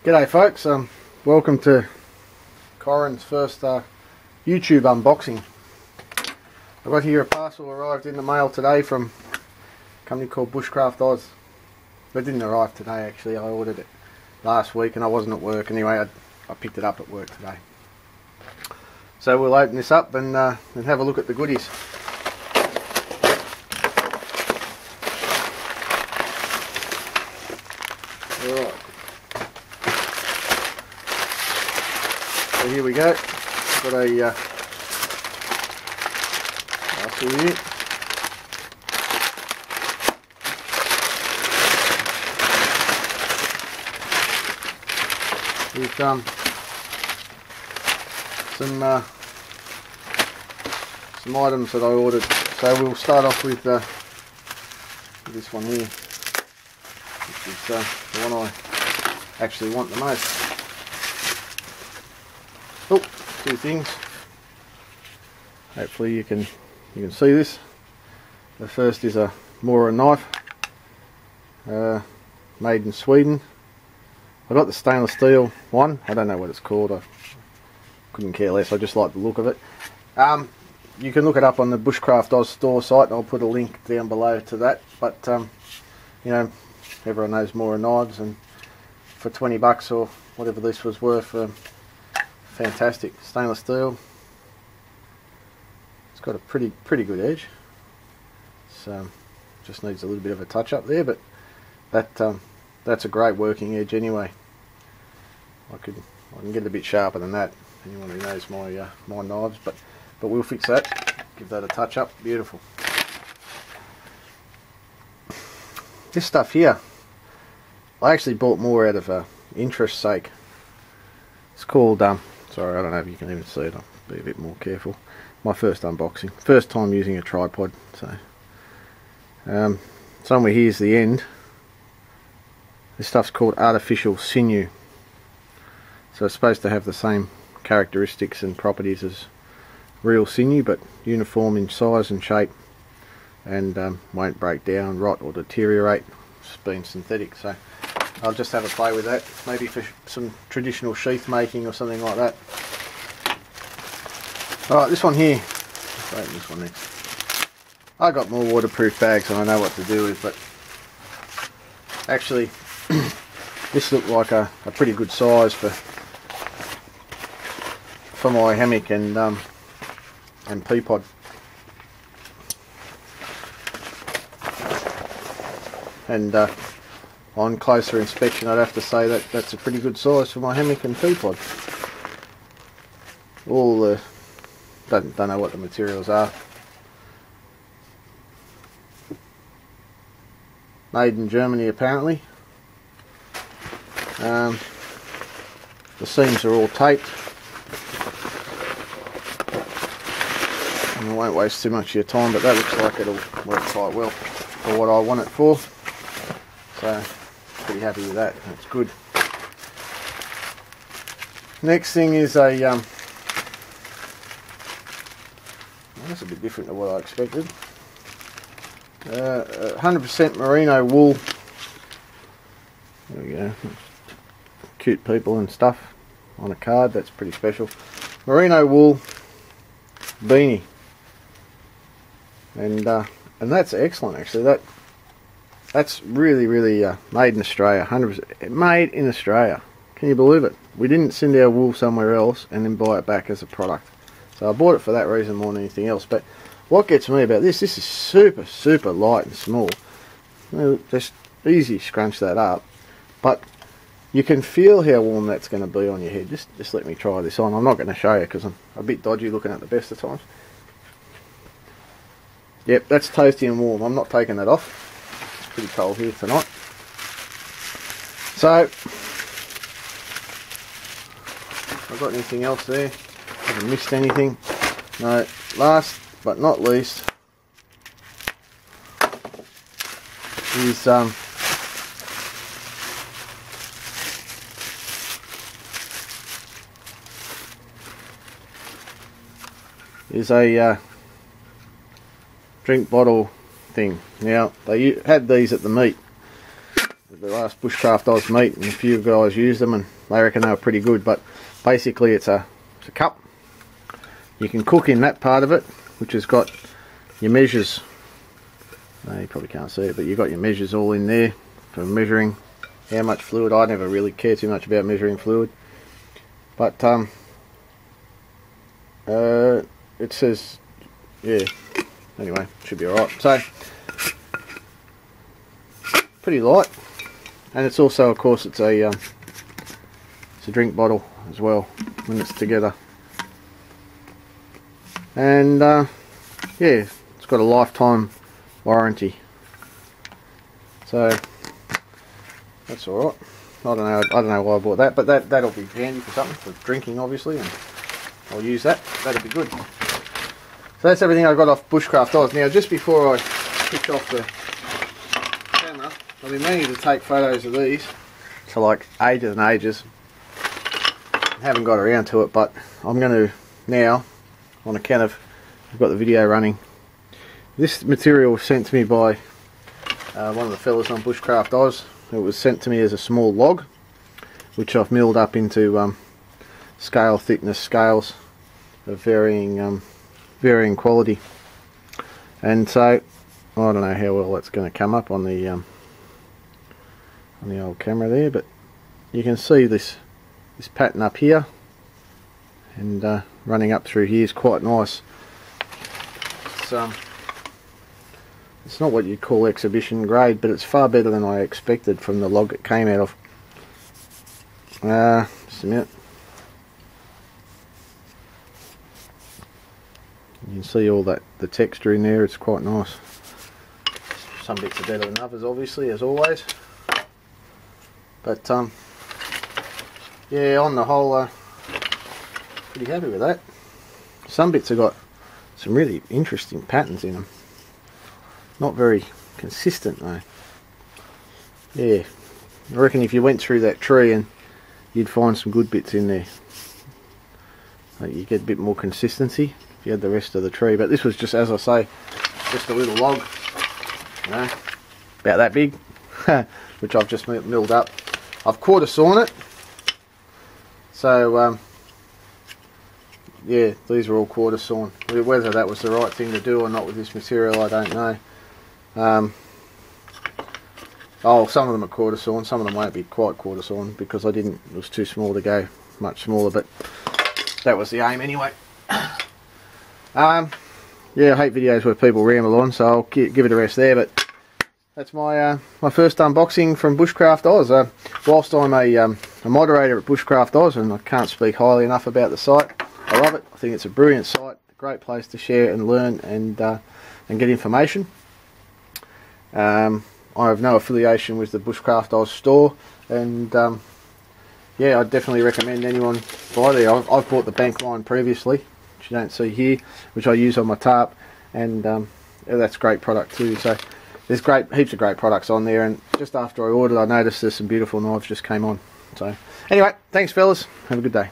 G'day folks, welcome to Corin's first YouTube unboxing. I got here a parcel arrived in the mail today from a company called BushcraftOZ. It didn't arrive today actually, I ordered it last week and I wasn't at work anyway, I picked it up at work today. So we'll open this up and have a look at the goodies. Alright. So here we go. Got a parcel here. With some items that I ordered. So we'll start off with this one here, which is the one I actually want the most. Oh, two things. Hopefully you can see this. The first is a Mora knife, made in Sweden. I got the stainless steel one. I don't know what it's called. I couldn't care less. I just like the look of it. You can look it up on the BushcraftOZ store site, and I'll put a link down below to that. But you know, everyone knows Mora knives, and for 20 bucks or whatever this was worth, fantastic stainless steel. It's got a pretty good edge. So just needs a little bit of a touch up there, but that's a great working edge anyway. I can get it a bit sharper than that. Anyone who knows my knives, but we'll fix that. Give that a touch up. Beautiful. This stuff here, I actually bought more out of interest's sake. It's called sorry, I don't know if you can even see it. I'll be a bit more careful. My first unboxing, first time using a tripod. So somewhere here's the end. This stuff's called artificial sinew. So it's supposed to have the same characteristics and properties as real sinew, but uniform in size and shape, and won't break down, rot or deteriorate. It's being synthetic, so I'll just have a play with that, maybe for some traditional sheath making or something like that. Alright, this one here, let's open this one next. I got more waterproof bags and I know what to do with, but actually this looked like a pretty good size for my hammock and pea pod. And on closer inspection I'd have to say that that's a pretty good size for my hammock and pea pod. All the don't know what the materials are. Made in Germany apparently. The seams are all taped. And I won't waste too much of your time, but that looks like it'll work quite well for what I want it for. So pretty happy with that. That's good. Next thing is a that's a bit different to what I expected. 100% merino wool. There we go. Cute people and stuff on a card. That's pretty special. Merino wool beanie, and that's excellent actually. That's really made in Australia. 100% made in Australia. Can you believe it? We didn't send our wool somewhere else and then buy it back as a product. So I bought it for that reason more than anything else. But what gets me about this is super light and small. Just easy scrunch that up, but you can feel how warm that's going to be on your head. Just let me try this on. I'm not going to show you because I'm a bit dodgy looking at the best of times. Yep, that's toasty and warm. I'm not taking that off. It's pretty cold here tonight. So have I got anything else there? Haven't missed anything. No. Last but not least is a drink bottle thing. Now they had these at the meet the last BushcraftOZ meet, and a few guys used them and they reckon they were pretty good. But basically it's a cup. You can cook in that part of it, which has got your measures. You probably can't see it, but you've got your measures all in there for measuring how much fluid. I never really care too much about measuring fluid, but it says, yeah, anyway, should be alright. So pretty light, and it's also, of course, it's a drink bottle as well when it's together. And yeah, it's got a lifetime warranty, so that's all right. I don't know why I bought that, but that'll be handy for something, for drinking obviously, and I'll use that. That'll be good. So that's everything I got off BushcraftOZ. Now, just before I switch off the camera, I've been meaning to take photos of these for like ages and ages. I haven't got around to it, but I'm going to now, on account of I've got the video running. This material was sent to me by one of the fellas on BushcraftOZ. It was sent to me as a small log, which I've milled up into scale thickness scales of varying quality. And so I don't know how well that's going to come up on the old camera there, but you can see this pattern up here, and running up through here is quite nice. It's not what you'd call exhibition grade, but it's far better than I expected from the log it came out of. Just a minute. You can see all the texture in there. It's quite nice. Some bits are better than others, obviously, as always. But yeah, on the whole, pretty happy with that. Some bits have got some really interesting patterns in them. Not very consistent though. Yeah, I reckon if you went through that tree, and you'd find some good bits in there. Like, you get a bit more consistency if you had the rest of the tree. But this was just, as I say, just a little log, you know, about that big, which I've just milled up. I've quarter sawn it, so yeah, these are all quarter sawn. Whether that was the right thing to do or not with this material, I don't know. Oh, some of them are quarter sawn, some of them won't be quite quarter sawn because it was too small to go much smaller, but that was the aim anyway. Yeah, I hate videos where people ramble on, so I'll give it a rest there, but that's my my first unboxing from BushcraftOZ. Whilst I'm a moderator at BushcraftOZ, and I can't speak highly enough about the site, I love it. I think it's a brilliant site, a great place to share and learn and get information. I have no affiliation with the BushcraftOZ store, and yeah, I'd definitely recommend anyone buy there. I've bought the bank line previously, which you don't see here, which I use on my tarp, and yeah, that's great product too. So there's heaps of great products on there, and just after I ordered, I noticed there's some beautiful knives just came on. So anyway, thanks fellas, have a good day.